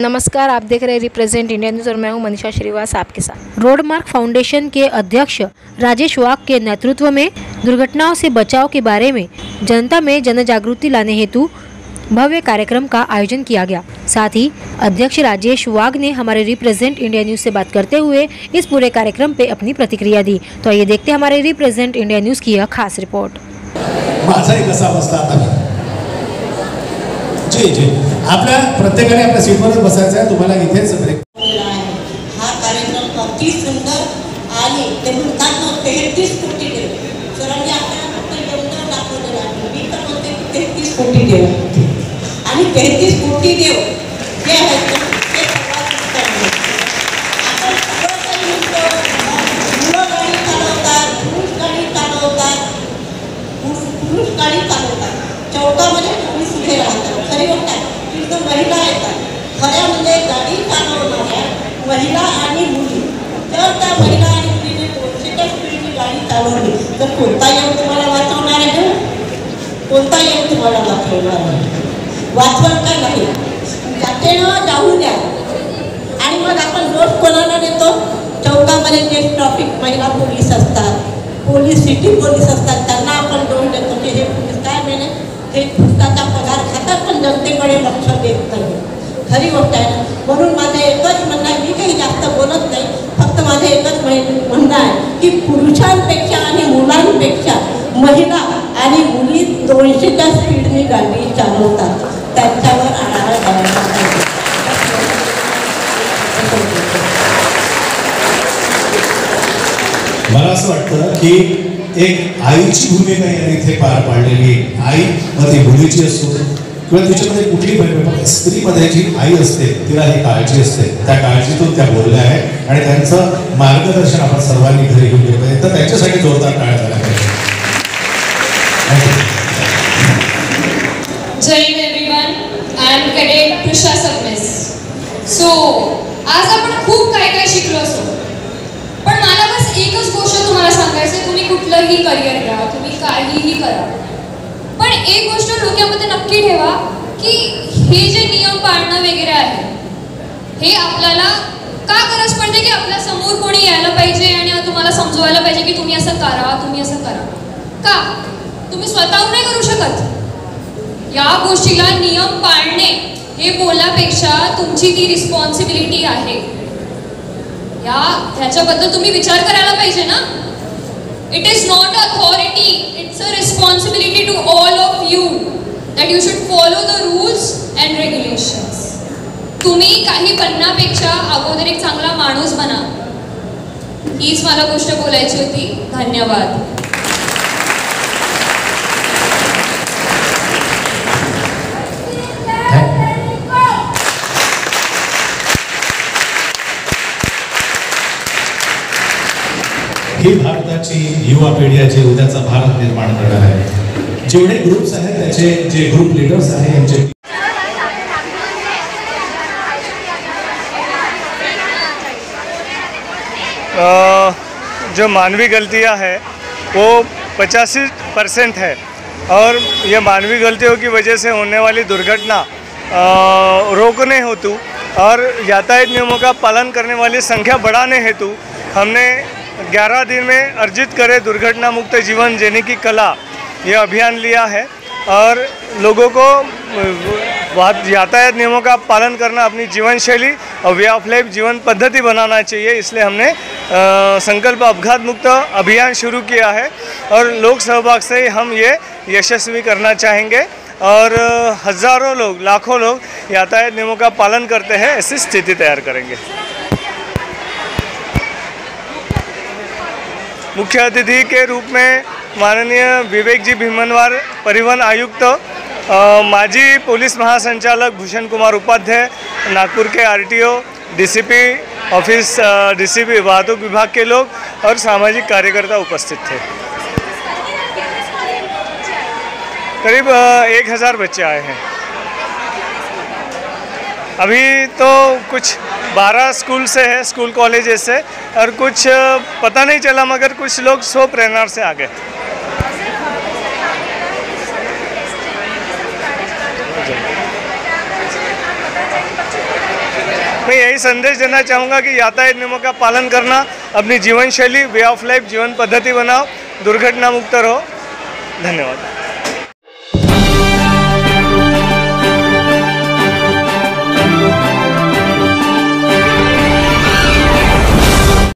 नमस्कार, आप देख रहे हैं रिप्रेजेंट इंडिया न्यूज़ और मैं हूं मनीषा श्रीवास आपके साथ। रोडमार्क फाउंडेशन के अध्यक्ष राजेश वाघ के नेतृत्व में दुर्घटनाओं से बचाव के बारे में जनता में जनजागृति लाने हेतु भव्य कार्यक्रम का आयोजन किया गया। साथ ही अध्यक्ष राजेश वाघ ने हमारे रिप्रेजेंट इंडिया न्यूज़ से बात करते हुए इस पूरे कार्यक्रम पे अपनी प्रतिक्रिया दी। तो आइए देखते हैं हमारे रिप्रेजेंट इंडिया न्यूज़ की यह खास रिपोर्ट। जी जी, आपल्या प्रत्येकाने आपल्या सीटवरच बसायचं आहे। तुम्हाला इथेच ब्रेक। हा कार्यक्रम अति सुंदर आणि ते म्हणतात ना 33 कोटी देव सरांनी आपल्याला फक्त एवढं दाखवलेलं आहे। मी तर म्हणते 33 कोटी देव आणि 33 कोटी देव जे आहेत ते आपण सगळं काही म्हणतो, मुलं गाडी चालवतात, पुरुष गाडी चालवतात, चौकामध्ये पोलीस उभे राहतात। खरी गोष्ट आहे, तिथं महिला येतात, खऱ्या म्हणजे गाडी चालवणाऱ्या महिला आणि मुली। जर त्या महिला आणि मुलीने 200च्या स्पीडने गाडी चालवली तर कोणता येऊन तुम्हाला वाचवणार आहे? कोणता येऊन तुम्हाला वाचवणार आहे? वाचवत का नाही? त्याच्यानं जाऊ द्या। आणि मग आपण रोज कोणाला देतो? चौकामध्ये जे ट्रॅफिक महिला पोलीस असतात, पोलीस सिटी पोलीस असतात, त्यांना आपण दोष देतो की हे पोलीस काय मेने हे पुस्तकाचा पगार खातात पण जनतेकडे लक्ष देत नाही। खरी गोष्ट आहे। म्हणून माझं एकच म्हणणं आहे, मी काही जास्त बोलत नाही, फक्त माझं एकच म्हणणं आहे की पुरुषांपेक्षा आणि मुलांपेक्षा महिला आणि मुली 200च्या स्पीडने गाडी चालवतात, त्यांच्यावर आळा घालायला पाहिजे। मला असं वाटतं की एक आईची भूमिका याने इथे पार पाडलेली। आई मग ती मुलीची असो किंवा तिच्यामध्ये कुठली स्त्रीमध्ये जी आई असते तिला ही काळजी असते, त्या काळजीतून त्या बोलल्या आहे आणि त्यांचं मार्गदर्शन आपण सर्वांनी घरी घेऊन गेलं पाहिजे। तर त्यांच्यासाठी जोरदार टाळ्या झाल्या पाहिजे। जय हिंद everyone, I am cadet Prisha सबमिस। सो आज आपण खूप काय काय शिकलो असो, पण मला बस एकच गोष्ट तुम्हाला सांगायचं, तुम्ही कुठलंही करिअर घ्या, तुम्ही काहीही करा, पण एक गोष्ट डोक्यामध्ये नक्की ठेवा की हे जे नियम पाळणं वगैरे आहे हे आपल्याला का गरज पडते की आपल्या समोर कोणी यायला पाहिजे आणि तुम्हाला समजवायला पाहिजे की तुम्ही असं करा, तुम्ही असं करा। का तुम्ही स्वतःहून नाही करू शकत? या गोष्टीला नियम पाळणे हे बोलण्यापेक्षा तुमची ती रिस्पॉन्सिबिलिटी आहे, ह्याच्याबद्दल तुम्ही विचार करायला पाहिजे ना। It is not authority, it's a responsibility to all of you that you should follow the rules and regulations. तुम्ही काही बनण्यापेक्षा अगोदर एक चांगला माणूस बना, हीच मला गोष्ट बोलायची होती। धन्यवाद। ही भारताची युवा पिढी आहे, जे उद्याचा भारत निर्माण करणार आहे। जेवढे ग्रुप्स आहेत त्याचे जे ग्रुप लीडर्स आहेत यांचे जो मानवी गलतियां है वो 85% है और ये मानवी गलतियों की वजह से होने वाली दुर्घटना रोकने हेतु और यातायात नियमों का पालन करने वाली संख्या बढ़ाने हेतु हमने 11 दिन में अर्जित करे दुर्घटना मुक्त जीवन जीने की कला ये अभियान लिया है और लोगों को यातायात नियमों का पालन करना अपनी जीवन शैली और वे ऑफ लाइफ जीवन पद्धति बनाना चाहिए। इसलिए हमने संकल्प अपघात मुक्त अभियान शुरू किया है और लोक सहभाग से हम ये यशस्वी करना चाहेंगे और हज़ारों लोग, लाखों लोग यातायात नियमों का पालन करते हैं ऐसी स्थिति तैयार करेंगे। मुख्य अतिथि के रूप में माननीय विवेक जी भीमनवार, परिवहन आयुक्त, माजी पुलिस महासंचालक भूषण कुमार उपाध्याय, नागपुर के आरटीओ, डीसीपी ऑफिस, डीसीपी वाहतूक विभाग के लोग और सामाजिक कार्यकर्ता उपस्थित थे। करीब 1000 बच्चे आए हैं। अभी तो कुछ 12 स्कूल से है, स्कूल कॉलेजेस से, और कुछ पता नहीं चला मगर कुछ लोग सो प्रेरणा से आ गए। मैं यही संदेश देना चाहूँगा कि यातायात नियमों का पालन करना, अपनी जीवन शैली, वे ऑफ लाइफ, जीवन पद्धति बनाओ, दुर्घटना मुक्त रहो। धन्यवाद।